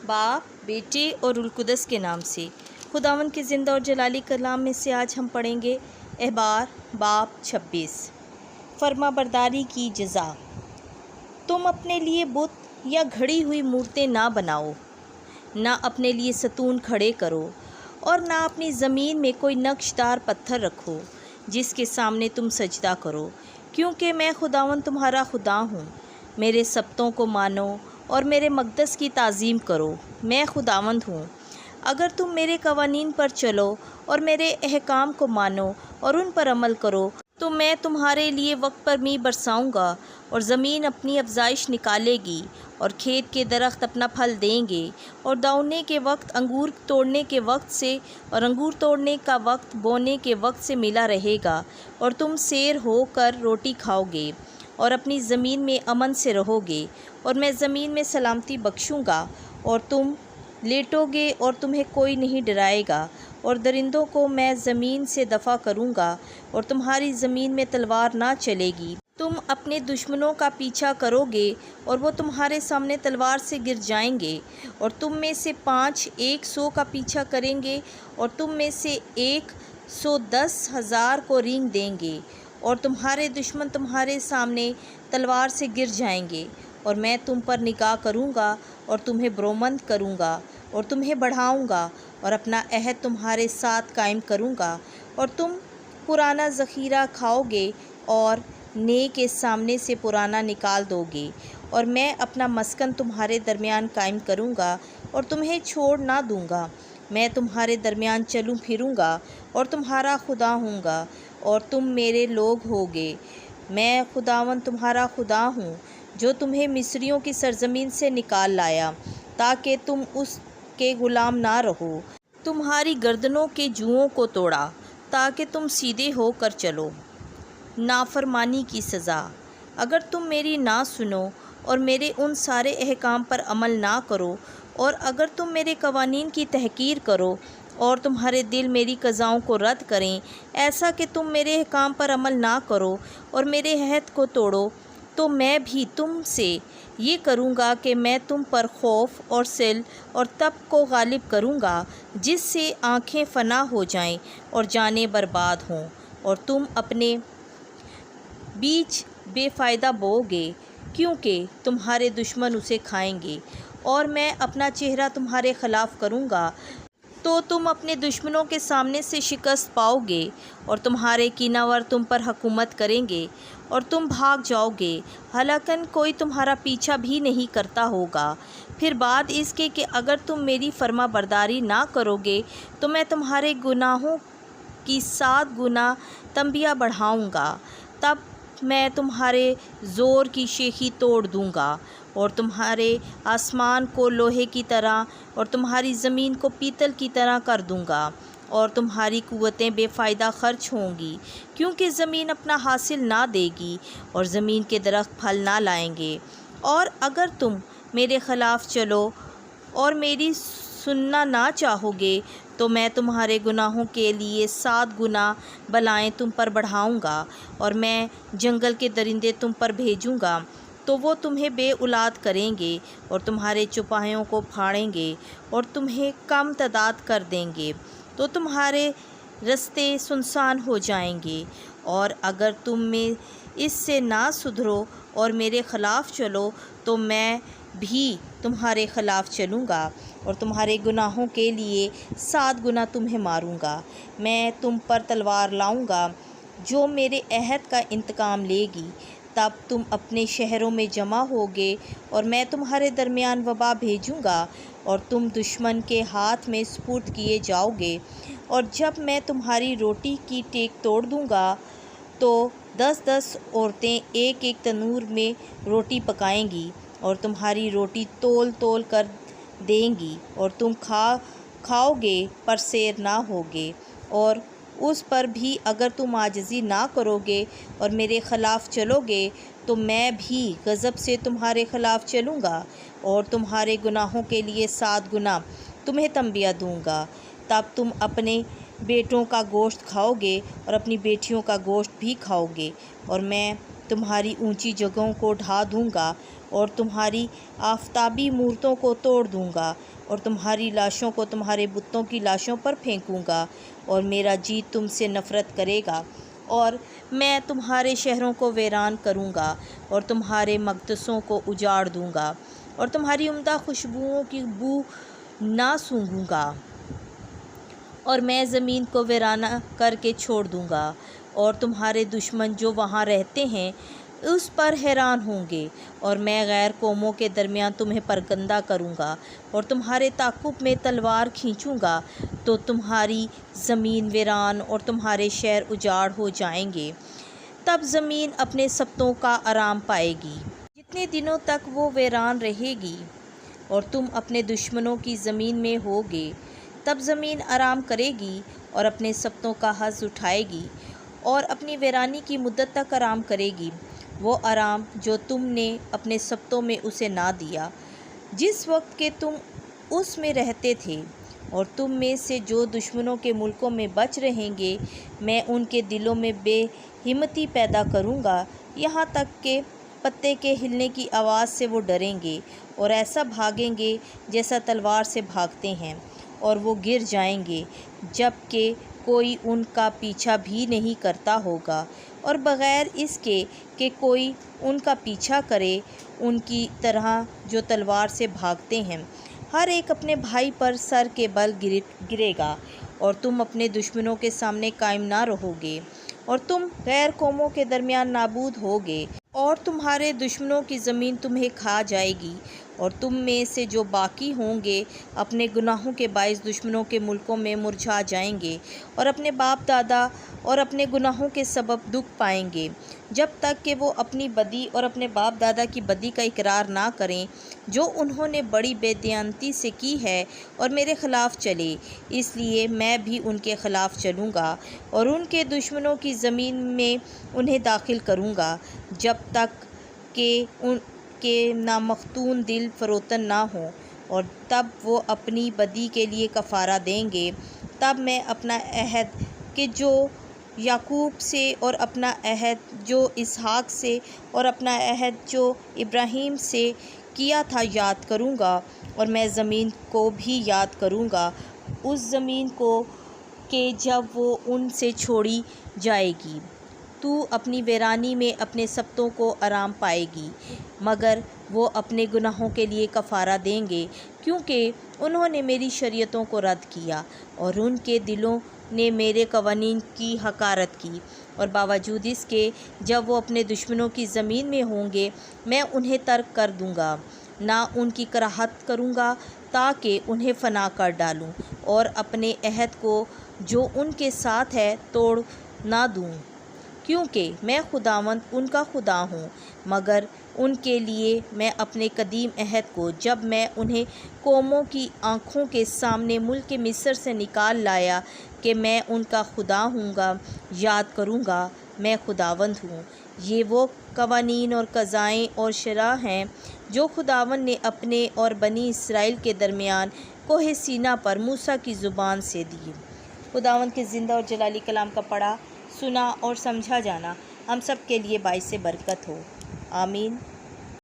बाप, बेटे और रुल कुदस के नाम से। खुदावंद के ज़िंदा और जलाली कलाम में से आज हम पढ़ेंगे अहबार बाब 26। फर्माबरदारी की जज़ा। तुम अपने लिए बुत या घड़ी हुई मूर्तें ना बनाओ, ना अपने लिए सतून खड़े करो और ना अपनी ज़मीन में कोई नक्शदार पत्थर रखो जिसके सामने तुम सजदा करो, क्योंकि मैं खुदावंद तुम्हारा खुदा हूँ। मेरे सब्तों को मानो और मेरे मक़दस की ताज़ीम करो, मैं खुदावंद हूँ। अगर तुम मेरे कवानीन पर चलो और मेरे अहकाम को मानो और उन पर अमल करो, तो मैं तुम्हारे लिए वक्त पर मी बरसाऊँगा और ज़मीन अपनी अफजाइश निकालेगी और खेत के दरख्त अपना फल देंगे और दाउने के वक्त अंगूर तोड़ने के वक्त से और अंगूर तोड़ने का वक्त बोने के वक्त से मिला रहेगा और तुम सैर होकर रोटी खाओगे और अपनी ज़मीन में अमन से रहोगे और मैं ज़मीन में सलामती बख्शूँगा और तुम लेटोगे और तुम्हें कोई नहीं डराएगा और दरिंदों को मैं ज़मीन से दफ़ा करूँगा और तुम्हारी ज़मीन में तलवार ना चलेगी। तुम अपने दुश्मनों का पीछा करोगे और वो तुम्हारे सामने तलवार से गिर जाएंगे और तुम में से 5 100 का पीछा करेंगे और तुम में से 110,000 को रींग देंगे और तुम्हारे दुश्मन तुम्हारे सामने तलवार से गिर जाएंगे और मैं तुम पर निगाह करूँगा और तुम्हें बरोमंद करूँगा और तुम्हें बढ़ाऊँगा और अपना अहद तुम्हारे साथ कायम करूँगा और तुम पुराना ज़ख़ीरा खाओगे और नए के सामने से पुराना निकाल दोगे और मैं अपना मस्कन तुम्हारे दरमियान कायम करूँगा और तुम्हें छोड़ ना दूँगा। मैं तुम्हारे दरमियान चलूँ फिरूँगा और तुम्हारा खुदा हूँगा और तुम मेरे लोग होगे। मैं खुदावंद तुम्हारा खुदा हूँ जो तुम्हें मिस्रियों की सरज़मीन से निकाल लाया ताकि तुम उसके ग़ुलाम ना रहो। तुम्हारी गर्दनों के जुओं को तोड़ा ताकि तुम सीधे होकर चलो। नाफरमानी की सज़ा। अगर तुम मेरी ना सुनो और मेरे उन सारे अहकाम पर अमल ना करो और अगर तुम मेरे कवानीन की तहकीर करो और तुम्हारे दिल मेरी क़ज़ाओं को रद्द करें, ऐसा कि तुम मेरे अहकाम पर अमल ना करो और मेरे अहद को तोड़ो, तो मैं भी तुम से ये करूँगा कि मैं तुम पर खौफ और सिल और तप को गालिब करूँगा, जिससे आँखें फना हो जाएं और जानें बर्बाद हों और तुम अपने बीज बेफ़ायदा बोओगे, क्योंकि तुम्हारे दुश्मन उसे खाएंगे और मैं अपना चेहरा तुम्हारे ख़िलाफ़ करूँगा, तो तुम अपने दुश्मनों के सामने से शिकस्त पाओगे और तुम्हारे कीनावर तुम पर हुकूमत करेंगे और तुम भाग जाओगे, हालांकि कोई तुम्हारा पीछा भी नहीं करता होगा। फिर बात इसके कि अगर तुम मेरी फर्मा बरदारी ना करोगे तो मैं तुम्हारे गुनाहों की 7 गुना तंबिया बढ़ाऊँगा। तब मैं तुम्हारे ज़ोर की शेखी तोड़ दूँगा और तुम्हारे आसमान को लोहे की तरह और तुम्हारी ज़मीन को पीतल की तरह कर दूँगा और तुम्हारी कुव्वतें बेफ़ायदा खर्च होंगी, क्योंकि ज़मीन अपना हासिल ना देगी और ज़मीन के दरख्त फल ना लाएंगे। और अगर तुम मेरे ख़िलाफ़ चलो और मेरी सुनना ना चाहोगे तो मैं तुम्हारे गुनाहों के लिए 7 गुना बलाएँ तुम पर बढ़ाऊँगा और मैं जंगल के दरिंदे तुम पर भेजूँगा, तो वो तुम्हें बेऔलाद करेंगे और तुम्हारे चौपायों को फाड़ेंगे और तुम्हें कम तादाद कर देंगे, तो तुम्हारे रास्ते सुनसान हो जाएंगे। और अगर तुम में इससे ना सुधरो और मेरे ख़िलाफ़ चलो तो मैं भी तुम्हारे ख़िलाफ़ चलूँगा और तुम्हारे गुनाहों के लिए 7 गुना तुम्हें मारूँगा। मैं तुम पर तलवार लाऊँगा जो मेरे अहद का इंतकाम लेगी। तब तुम अपने शहरों में जमा होगे और मैं तुम्हारे दरमियान वबा भेजूँगा और तुम दुश्मन के हाथ में सुपुर्द किए जाओगे। और जब मैं तुम्हारी रोटी की टेक तोड़ दूँगा तो 10-10 औरतें एक तनूर में रोटी पकाएंगी और तुम्हारी रोटी तोल तोल कर देंगी और तुम खाओगे पर सैर ना होगे। और उस पर भी अगर तुम आजिज़ी ना करोगे और मेरे ख़िलाफ़ चलोगे तो मैं भी गज़ब से तुम्हारे ख़िलाफ़ चलूँगा और तुम्हारे गुनाहों के लिए 7 गुना तुम्हें तंबिया दूँगा। तब तुम अपने बेटों का गोश्त खाओगे और अपनी बेटियों का गोश्त भी खाओगे और मैं तुम्हारी ऊंची जगहों को ढा दूँगा और तुम्हारी आफताबी मूरतों को तोड़ दूँगा اور تمہاری لاشوں کو تمہارے بتوں کی لاشوں پر پھینکوں گا، اور میرا جی تم سے نفرت کرے گا، اور میں تمہارے شہروں کو ویران کروں گا اور تمہارے مقدسوں کو اجاڑ دوں گا، اور تمہاری عمدہ خوشبوؤں کی بو نہ سونگھوں گا، اور میں زمین کو ویرانہ کر کے چھوڑ دوں گا، اور تمہارے دشمن جو وہاں رہتے ہیں اس پر حیران ہوں گے، اور میں غیر قوموں کے درمیان تمہیں پرگندہ کروں گا اور تمہارے تعاقب میں تلوار کھینچوں گا، تو تمہاری زمین ویران اور تمہارے شہر اجاڑ ہو جائیں گے۔ تب زمین اپنے سبتوں کا آرام پائے گی جتنے دنوں تک وہ ویران رہے گی، اور تم اپنے دشمنوں کی زمین میں ہوگے۔ تب زمین آرام کرے گی اور اپنے سبتوں کا حظ اٹھائے گی اور اپنی ویرانی کی مدت تک آرام کرے گی، وہ آرام جو تم نے اپنے سبتوں میں اسے نہ دیا، جس وقت کہ تم اس میں رہتے تھے۔ اور تم میں سے جو دشمنوں کے ملکوں میں بچ رہیں گے، میں ان کے دلوں میں بے ہمتی پیدا کروں گا، یہاں تک کہ پتے کے ہلنے کی آواز سے وہ ڈریں گے اور ایسا بھاگیں گے جیسا تلوار سے بھاگتے ہیں، اور وہ گر جائیں گے جب کہ کوئی ان کا پیچھا بھی نہیں کرتا ہوگا، اور بغیر اس کے کہ کوئی ان کا پیچھا کرے، ان کی طرح جو تلوار سے بھاگتے ہیں، ہر ایک اپنے بھائی پر سر کے بل گرے گا، اور تم اپنے دشمنوں کے سامنے قائم نہ رہو گے، اور تم غیر قوموں کے درمیان نابود ہوگے، اور تمہارے دشمنوں کی زمین تمہیں کھا جائے گی، اور تم میں سے جو باقی ہوں گے اپنے گناہوں کے باعث دشمنوں کے ملکوں میں مرجھا جائیں گے، اور اپنے باپ دادا اور اپنے گناہوں کے سبب دکھ پائیں گے، جب تک کہ وہ اپنی بدی اور اپنے باپ دادا کی بدی کا اقرار نہ کریں جو انہوں نے بڑی بے دیانتی سے کی ہے اور میرے خلاف چلے۔ اس لیے میں بھی ان کے خلاف چلوں گا اور ان کے دشمنوں کی زمین میں انہیں داخل کروں گا، جب تک کہ ان کے نامختون دل فروتن نہ ہوں، اور تب وہ اپنی بدی کے لیے کفارہ دیں گے۔ تب میں اپنا عہد کہ جو یعقوب سے اور اپنا عہد جو اسحاق سے اور اپنا عہد جو ابراہیم سے کیا تھا یاد کروں گا، اور میں زمین کو بھی یاد کروں گا، اس زمین کو کہ جب وہ ان سے چھوڑی جائے گی۔ تو اپنی ویرانی میں اپنے سبتوں کو آرام پائے گی، مگر وہ اپنے گناہوں کے لیے کفارہ دیں گے، کیونکہ انہوں نے میری شریعتوں کو رد کیا اور ان کے دلوں نے میرے قوانین کی حقارت کی، اور باوجود اس کے جب وہ اپنے دشمنوں کی زمین میں ہوں گے میں انہیں ترک کر دوں گا، نہ ان کی کراہت کروں گا تاکہ انہیں فنا کر ڈالوں، اور اپنے عہد کو جو ان کے ساتھ ہے توڑ نہ دوں، کیونکہ میں خداوند ان کا خدا ہوں۔ مگر ان کے لیے میں اپنے قدیم عہد کو جب میں انہیں قوموں کی آنکھوں کے سامنے ملک مصر سے نکال لایا کہ میں ان کا خدا ہوں گا یاد کروں گا، میں خداوند ہوں۔ یہ وہ قوانین اور قضائیں اور شرع ہیں جو خداوند نے اپنے اور بنی اسرائیل کے درمیان کوہ سینا پر موسیٰ کی زبان سے دی۔ خداوند کے زندہ اور جلالی کلام کا پڑھا، سنا اور سمجھا جانا ہم سب کے لیے باعث برکت ہو، آمین۔